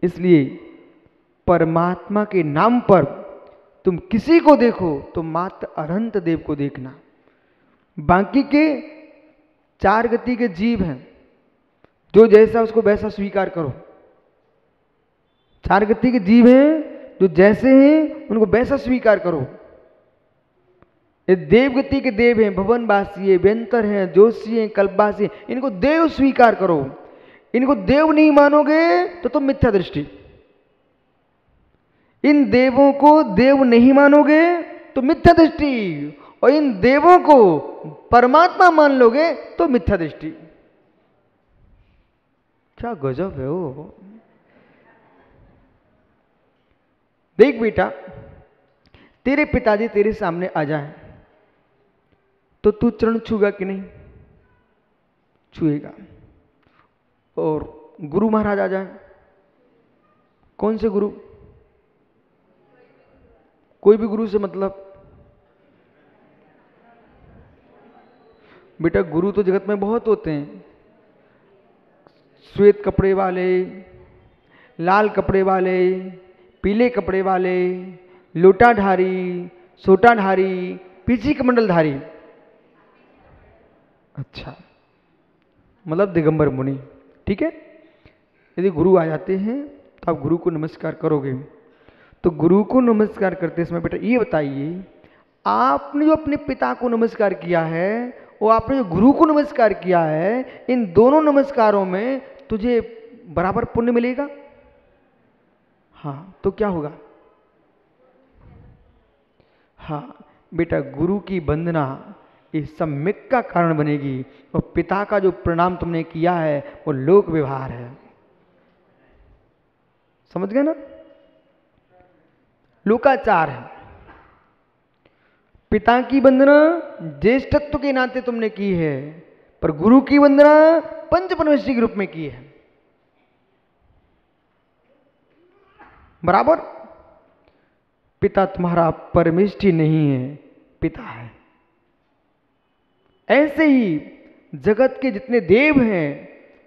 इसलिए परमात्मा के नाम पर तुम किसी को देखो तो मात्र अनंत देव को देखना। बाकी के चार गति के जीव हैं, जो जैसा उसको वैसा स्वीकार करो। चार गति के जीव हैं जो जैसे हैं उनको वैसा स्वीकार करो। ये देवगति के देव हैं, भवनवासी है, व्यंतर हैं, जोशी हैं, कल्पवासी हैं, इनको देव स्वीकार करो। इनको देव नहीं मानोगे तो तुम मिथ्या दृष्टि। इन देवों को देव नहीं मानोगे तो मिथ्या दृष्टि, और इन देवों को परमात्मा मान लोगे तो मिथ्या दृष्टि। क्या गजब है वो। देख बेटा, तेरे पिताजी तेरे सामने आ जाएं तो तू चरण छूगा कि नहीं? छुएगा। और गुरु महाराज आ जाएं, कौन से गुरु? कोई भी गुरु से मतलब? बेटा गुरु तो जगत में बहुत होते हैं, श्वेत कपड़े वाले, लाल कपड़े वाले, पीले कपड़े वाले, लोटाधारी, सोटाधारी, पीछी कमंडलधारी। अच्छा, मतलब दिगंबर मुनि, ठीक है। यदि गुरु आ जाते हैं तो आप गुरु को नमस्कार करोगे। तो गुरु को नमस्कार करते समय बेटा ये बताइए, आपने जो अपने पिता को नमस्कार किया है वो आपने जो गुरु को नमस्कार किया है, इन दोनों नमस्कारों में तुझे बराबर पुण्य मिलेगा? हाँ, तो क्या होगा? हाँ बेटा, गुरु की वंदना इस सम्यक का कारण बनेगी, और पिता का जो प्रणाम तुमने किया है वो लोक व्यवहार है। समझ गए ना? लोकाचार है। पिता की वंदना ज्येष्ठत्व के नाते तुमने की है, पर गुरु की वंदना पंचपरमेष्ठी के रूप में की है। बराबर? पिता तुम्हारा परमेष्ठी नहीं है, पिता है। ऐसे ही जगत के जितने देव हैं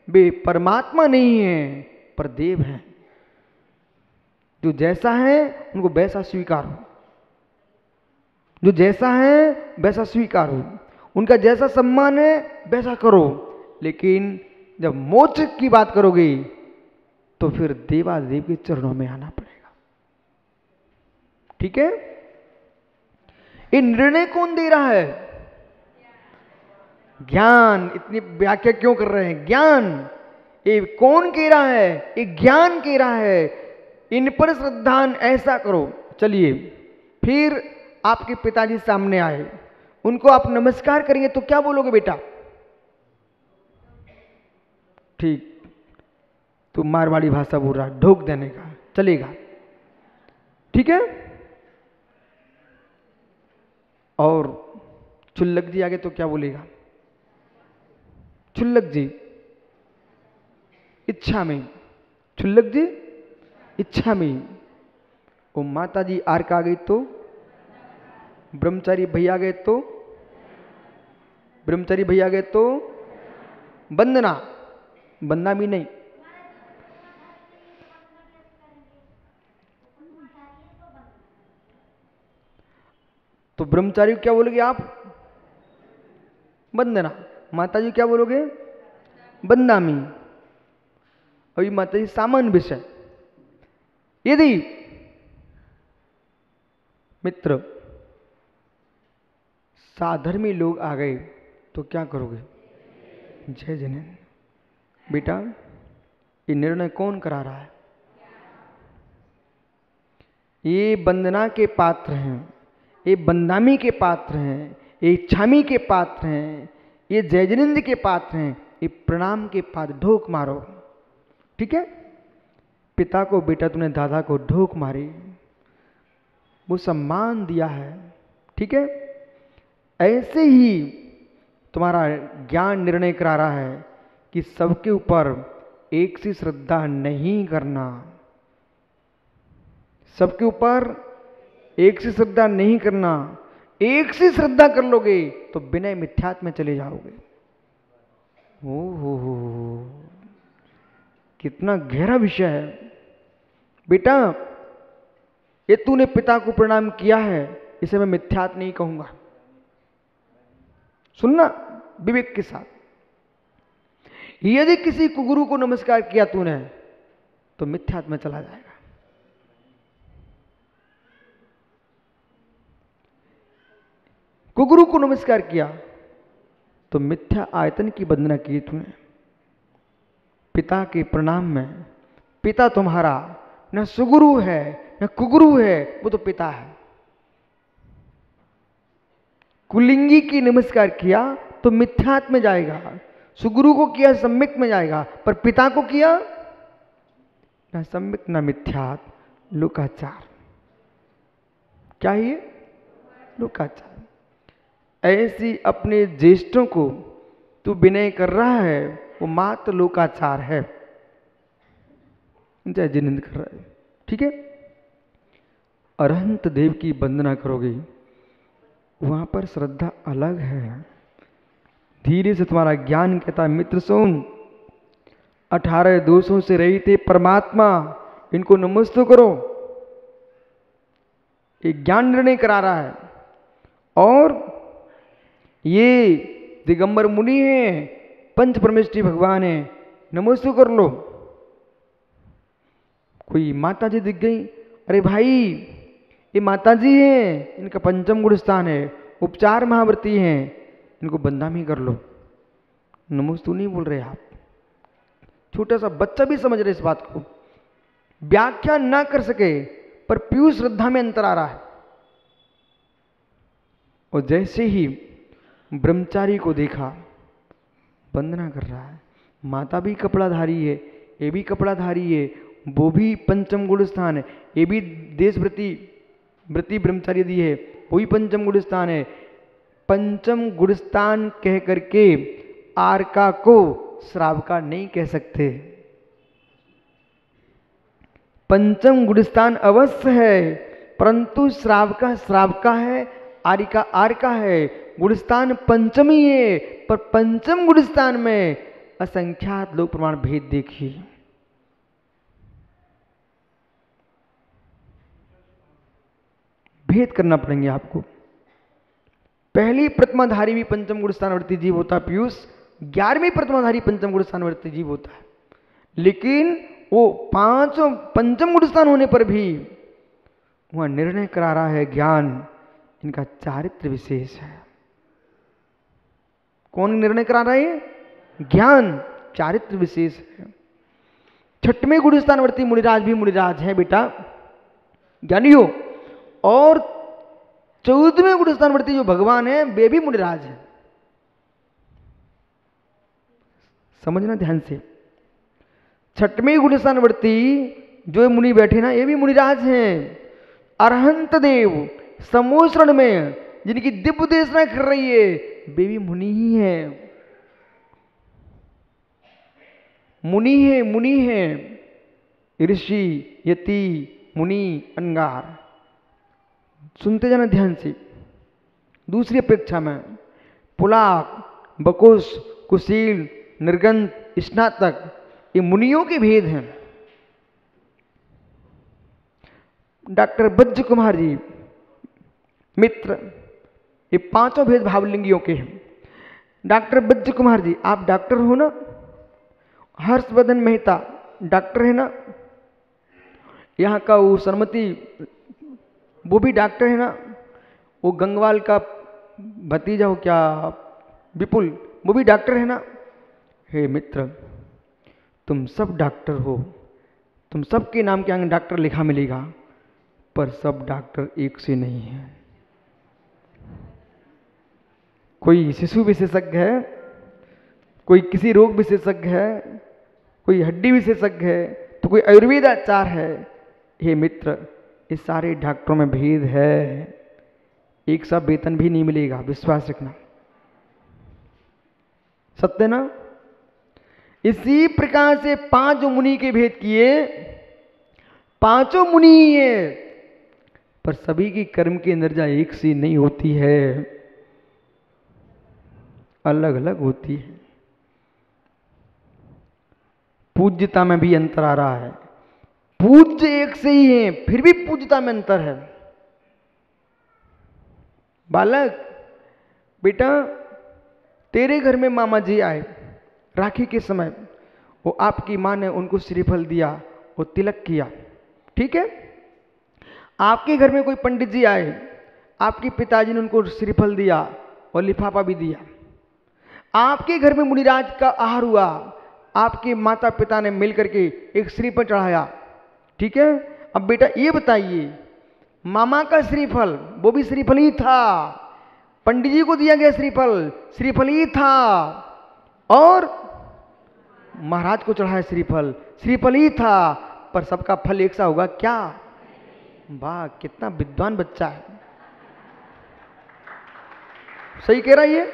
वे परमात्मा नहीं हैं, पर देव हैं। जो जैसा है उनको वैसा स्वीकारो, जो जैसा है वैसा स्वीकारो, उनका जैसा सम्मान है वैसा करो। लेकिन जब मोक्ष की बात करोगे तो फिर देवादेव के चरणों में आना पड़ेगा। ठीक है? ये निर्णय कौन दे रहा है? ज्ञान। इतनी व्याख्या क्यों कर रहे हैं? ज्ञान। ये कौन कह रहा है? ये ज्ञान कह रहा है। इन पर श्रद्धान ऐसा करो। चलिए, फिर आपके पिताजी सामने आए, उनको आप नमस्कार करेंगे तो क्या बोलोगे बेटा? ठीक, तू मारवाड़ी भाषा बोल रहा, ढोक देने का चलेगा, ठीक है। और चुल्लक जी आगे तो क्या बोलेगा? चुल्लक जी इच्छा में, चुल्लक जी इच्छा में। ओ माता जी आर का आ गई तो, ब्रह्मचारी भैया गए तो, ब्रह्मचारी भैया गए तो वंदना, वंदना भी नहीं। तो ब्रह्मचारी क्या बोलोगे आप? वंदना। माता जी क्या बोलोगे? वंदामी। अभी माता जी सामान्य विषय। यदि मित्र साधर्मी लोग आ गए तो क्या करोगे? जय जिनेन्द्र। बेटा ये निर्णय कौन करा रहा है? ये वंदना के पात्र हैं, ये बंदामी के पात्र हैं, ये इच्छामी के पात्र हैं, ये जय जिनेन्द्र के पात्र हैं, ये प्रणाम के पात्र। ढोक मारो, ठीक है। पिता को बेटा तूने दादा को ढोक मारी, वो सम्मान दिया है, ठीक है। ऐसे ही तुम्हारा ज्ञान निर्णय करा रहा है कि सबके ऊपर एक सी श्रद्धा नहीं करना, सबके ऊपर एक सी श्रद्धा नहीं करना। एक सी श्रद्धा कर लोगे तो विनय मिथ्यात्व में चले जाओगे। हो कितना गहरा विषय है। बेटा ये तूने पिता को प्रणाम किया है, इसे मैं मिथ्यात नहीं कहूंगा। सुनना विवेक के साथ। यदि किसी कुगुरु को नमस्कार किया तूने तो मिथ्यात में चला जाएगा। कुगुरु को नमस्कार किया तो मिथ्या आयतन की वंदना की तूने। पिता के प्रणाम में, पिता तुम्हारा न सुगुरु है न कुगुरु है, वो तो पिता है। कुलिंगी की नमस्कार किया तो मिथ्यात में जाएगा, सुगुरु को किया सम्यक में जाएगा, पर पिता को किया न सम्यक न मिथ्यात, लोकाचार। क्या है ये? लोकाचार। ऐसी अपने ज्येष्ठों को तू विनय कर रहा है, वो मात्र लोकाचार है। जय जिनेंद्र कर रहा है, ठीक है। अरहंत देव की वंदना करोगे, वहां पर श्रद्धा अलग है। धीरे से तुम्हारा ज्ञान कहता है मित्र सुन, 18 दोषों से रहित परमात्मा, इनको नमस्ते करो। एक ज्ञान निर्णय करा रहा है। और ये दिगंबर मुनि है, पंच परमेष्ठी भगवान है, नमस्ते कर लो। कोई माता जी दिख गई, अरे भाई ये माता जी हैं, इनका पंचम गुण स्थान है, उपचार महाव्रती हैं, इनको बंदामी कर लो। नमोस्तु नहीं बोल रहे आप। छोटा सा बच्चा भी समझ रहे इस बात को, व्याख्या ना कर सके पर पीयूष श्रद्धा में अंतर आ रहा है। और जैसे ही ब्रह्मचारी को देखा, वंदना कर रहा है। माता भी कपड़ाधारी है, ये भी कपड़ाधारी है, वो भी पंचम गुण स्थान है, ये भी देशव्रती व्रती ब्रह्मचारी दी है, वो भी पंचम गुण स्थान है। पंचम गुण स्थान कह करके आरका को श्रावका नहीं कह सकते। पंचम गुण स्थान अवश्य है, परंतु श्रावका श्रावका है, आरिका आरका है। गुणस्थान पंचमी है, पर पंचम गुणस्थान में असंख्यात लोक प्रमाण भेद देखिए। भेद करना पड़ेंगे आपको। पहली प्रतिमाधारी भी पंचम गुणस्थानवर्ती जीव होता है पीयूष, 11वीं प्रतिमाधारी पंचम गुणस्थानवर्ती जीव होता है। लेकिन वो पांचों पंचम गुणस्थान होने पर भी वह निर्णय करा रहा है ज्ञान, इनका चारित्र विशेष है। कौन निर्णय करा रहा है? ज्ञान, चारित्र विशेष है। 6वें गुणस्थानवर्ती मुनिराज भी मुनिराज है बेटा, ज्ञानियों। और 14वें गुणस्थानवर्ती जो भगवान है वे भी मुनिराज है। समझना ध्यान से। 6वें गुणस्थानवर्ती जो मुनि बैठे ना, ये भी मुनिराज हैं। अरहंत देव समोसरण में जिनकी दिव्य देशना कर रही है, वे भी मुनि ही है। मुनि है, मुनि है, ऋषि, यति, मुनि, अंगार। सुनते जाना ध्यान से। दूसरी अपेक्षा में पुलाक, बकुश, कुशील, निर्गंध, स्नातक, ये मुनियों के भेद हैं। डॉक्टर बज्ज कुमार जी मित्र, ये पांचों भेद भावलिंगियों के हैं। डॉक्टर बज्ज कुमार जी, आप डॉक्टर हो ना? हर्षवर्धन मेहता डॉक्टर है ना? यहाँ का वो सरमती, वो भी डॉक्टर है ना? वो गंगवाल का भतीजा हो क्या, विपुल, वो भी डॉक्टर है ना? हे मित्र, तुम सब डॉक्टर हो, तुम सबके नाम के आगे डॉक्टर लिखा मिलेगा, पर सब डॉक्टर एक से नहीं है। कोई शिशु विशेषज्ञ है, कोई किसी रोग विशेषज्ञ है, कोई हड्डी विशेषज्ञ है, तो कोई आयुर्वेदाचार्य है। हे मित्र, इस सारे डॉक्टरों में भेद है, एक सा वेतन भी नहीं मिलेगा, विश्वास रखना। सत्य ना? इसी प्रकार से 5 मुनि के भेद किए, पांचों मुनि ही है, पर सभी की कर्म की एनर्जी एक सी नहीं होती है, अलग अलग होती है। पूज्यता में भी अंतर आ रहा है। पूज्य एक से ही हैं, फिर भी पूज्यता में अंतर है। बालक, बेटा तेरे घर में मामा जी आए राखी के समय, वो आपकी माँ ने उनको श्रीफल दिया, वो तिलक किया, ठीक है। आपके घर में कोई पंडित जी आए, आपके पिताजी ने उनको श्रीफल दिया और लिफाफा भी दिया। आपके घर में मुनिराज का आहार हुआ, आपके माता पिता ने मिलकर के एक श्रीफल चढ़ाया, ठीक है। अब बेटा ये बताइए, मामा का श्रीफल वो भी श्रीफल ही था, पंडित जी को दिया गया श्रीफल श्रीफल ही था, और महाराज को चढ़ाया श्रीफल श्रीफल ही था, पर सबका फल एक सा होगा क्या? वाह, कितना विद्वान बच्चा है, सही कह रहा है ये।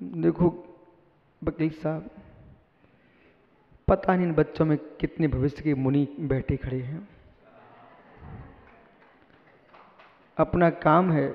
देखो वकील साहब, पता नहीं इन बच्चों में कितने भविष्य के मुनि बैठे खड़े हैं। अपना काम है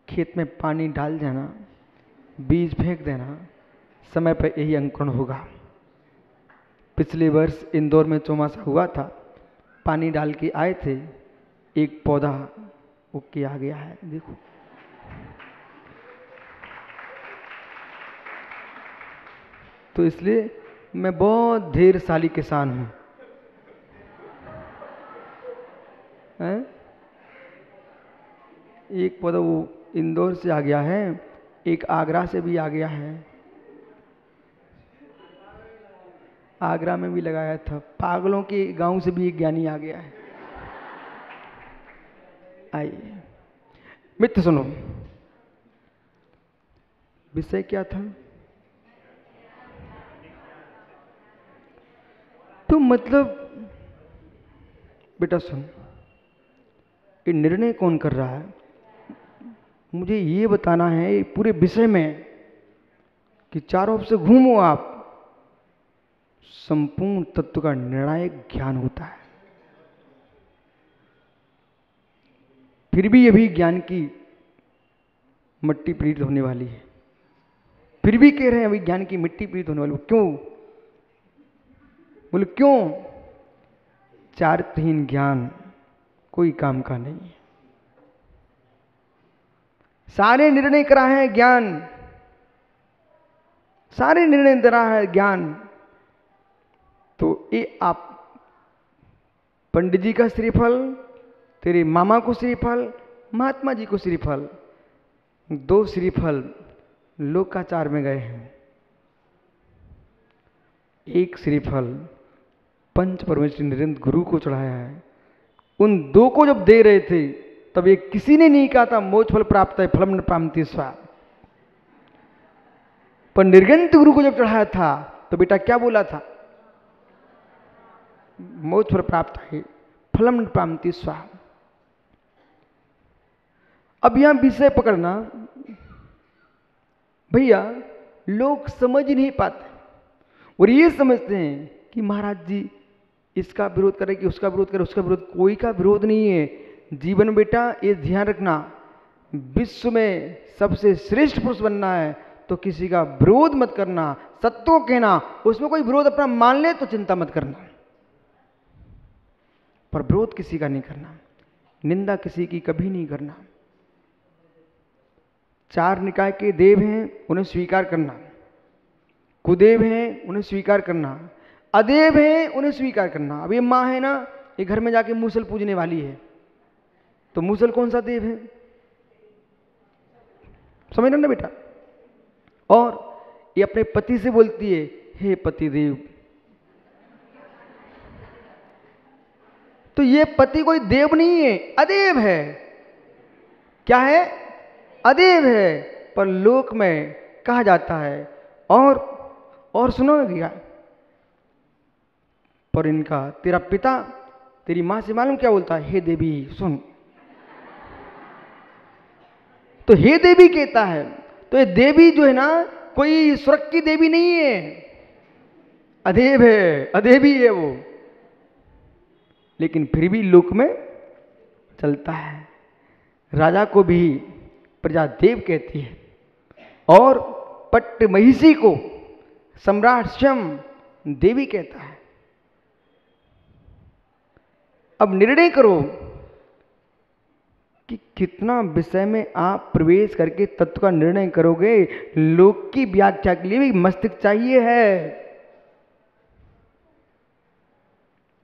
खेत में पानी डाल जाना, बीज फेंक देना, समय पर यही अंकुरण होगा। पिछले वर्ष इंदौर में चौमासा हुआ था, पानी डाल के आए थे, एक पौधा उग के आ गया है, देखो। तो इसलिए मैं बहुत धैर्यशाली किसान हूं, हैं? एक पौधा वो इंदौर से आ गया है, एक आगरा से भी आ गया है, आगरा में भी लगाया था, पागलों के गांव से भी एक ज्ञानी आ गया है। आइए मित्र सुनो, विषय क्या था? तो मतलब बेटा सुन, ये निर्णय कौन कर रहा है? मुझे ये बताना है पूरे विषय में कि चारों ओर से घूमो आप, संपूर्ण तत्व का निर्णायक ज्ञान होता है। फिर भी अभी ज्ञान की मिट्टी प्रीत होने वाली है, फिर भी कह रहे हैं अभी ज्ञान की मिट्टी प्रीत होने वाली। क्यों? बोले क्यों? चारित्रहीन ज्ञान कोई काम का नहीं है, सारे निर्णय करा है ज्ञान, सारे निर्णय करा है ज्ञान। तो ये आप पंडित जी का श्रीफल, तेरे मामा को श्रीफल, महात्मा जी को श्रीफल, दो श्रीफल लोकाचार में गए हैं। एक श्रीफल पंच परमेश्वर निरंतर गुरु को चढ़ाया है। उन दो को जब दे रहे थे तब ये किसी ने नहीं कहा था मोक्ष फल प्राप्त है, फलम न प्राप्ति स्वा। पर निर्गंत गुरु को जब चढ़ाया था तो बेटा क्या बोला था? मोक्ष फल प्राप्त है, फलम न प्राप्ति स्वा। अब यहां विषय पकड़ना भैया, लोग समझ नहीं पाते और ये समझते हैं कि महाराज जी इसका विरोध करे कि उसका विरोध करे, उसका विरोध, कोई का विरोध नहीं है। जीवन बेटा ये ध्यान रखना, विश्व में सबसे श्रेष्ठ पुरुष बनना है तो किसी का विरोध मत करना, सत्य को कहना, उसमें कोई विरोध अपना मान ले तो चिंता मत करना, पर विरोध किसी का नहीं करना, निंदा किसी की कभी नहीं करना। चार निकाय के देव हैं उन्हें स्वीकार करना, कुदेव हैं उन्हें स्वीकार करना, अदेव हैं उन्हें स्वीकार करना। अब ये माँ है ना, ये घर में जाके मूसल पूजने वाली है, तो मूसल कौन सा देव है? समझ ना बेटा। और ये अपने पति से बोलती है, हे पति देव। तो ये पति कोई देव नहीं है, अदेव है। क्या है? अदेव है, पर लोक में कहा जाता है। और सुनो भैया, पर इनका तेरा पिता तेरी मां से मालूम क्या बोलता है? हे देवी सुन। तो हे देवी कहता है, तो ये देवी जो है ना कोई स्वर्ग की देवी नहीं है, अदेव है, अदेवी है वो, लेकिन फिर भी लोक में चलता है। राजा को भी प्रजा देव कहती है और पट्ट महिषी को सम्राट स्वयं देवी कहता है। अब निर्णय करो कि कितना विषय में आप प्रवेश करके तत्व का निर्णय करोगे। लोक की व्याख्या के लिए भी मस्तिष्क चाहिए है।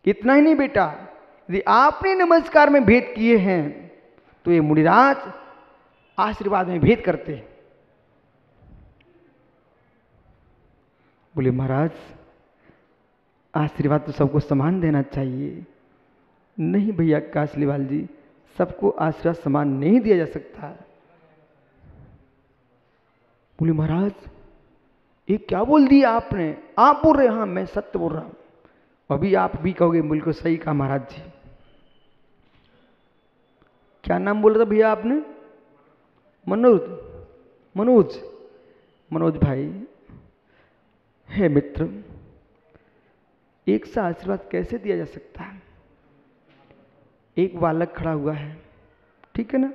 इतना ही नहीं बेटा, यदि आपने नमस्कार में भेद किए हैं तो ये मुनिराज आशीर्वाद में भेद करते। बोले महाराज आशीर्वाद तो सबको समान देना चाहिए। नहीं भैया कासलीवाल जी, सबको आशीर्वाद समान नहीं दिया जा सकता। बोले महाराज ये क्या बोल दिया आपने? आप बोल रहे? हाँ मैं सत्य बोल रहा हूं। अभी आप भी कहोगे बिल्कुल सही कहा महाराज जी। क्या नाम बोला था भैया आपने? मनोज। मनोज। मनोज भाई, हे मित्र, एक सा आशीर्वाद कैसे दिया जा सकता है? एक बालक खड़ा हुआ है, ठीक है ना?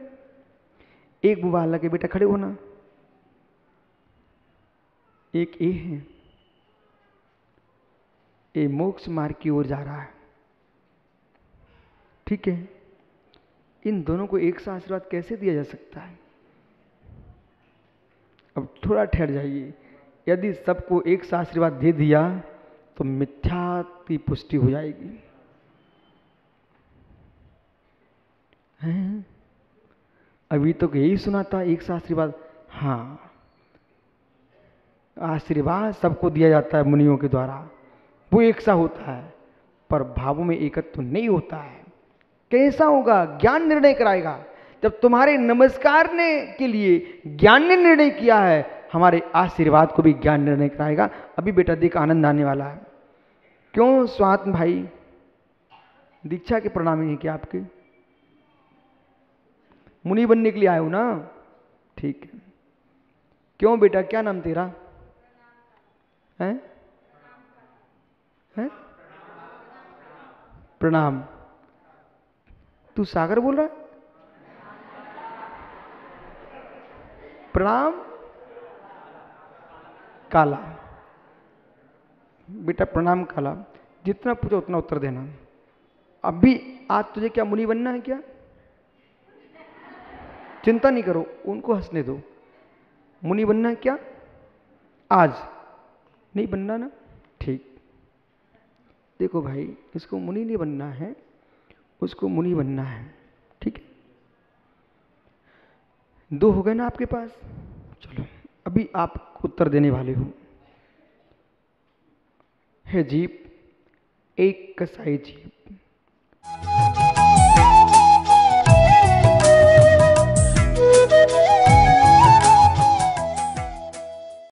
एक वो बालक है, बेटा खड़े होना। एक ए है, ये मोक्ष मार्ग की ओर जा रहा है, ठीक है? इन दोनों को एक सा आशीर्वाद कैसे दिया जा सकता है? अब थोड़ा ठहर जाइए। यदि सबको एक सा आशीर्वाद दे दिया तो मिथ्या की पुष्टि हो जाएगी। हैं? अभी तो यही सुना था एक सा आशीर्वाद। हाँ, आशीर्वाद सबको दिया जाता है मुनियों के द्वारा, वो एक सा होता है, पर भावों में एकत्व तो नहीं होता है। कैसा होगा? ज्ञान निर्णय कराएगा। जब तुम्हारे नमस्कार ने के लिए ज्ञान ने निर्णय किया है, हमारे आशीर्वाद को भी ज्ञान निर्णय कराएगा। अभी बेटा देख आनंद आने वाला है। क्यों स्वात्म भाई, दीक्षा के प्रणामी है क्या आपके? मुनि बनने के लिए आए हो ना? ठीक है। क्यों बेटा, क्या नाम तेरा है? हैं? प्रणाम। तू सागर बोल रहा है? प्रणाम काला। बेटा प्रणाम काला, जितना पूछो उतना उत्तर देना। अभी आज तुझे क्या मुनि बनना है क्या? चिंता नहीं करो, उनको हंसने दो। मुनि बनना है क्या? आज नहीं बनना ना? ठीक। देखो भाई, इसको मुनि नहीं बनना है, उसको मुनि बनना है, ठीक है? दो हो गए ना आपके पास? चलो अभी आप उत्तर देने वाले हो। है जीव, एक कसाई जीव,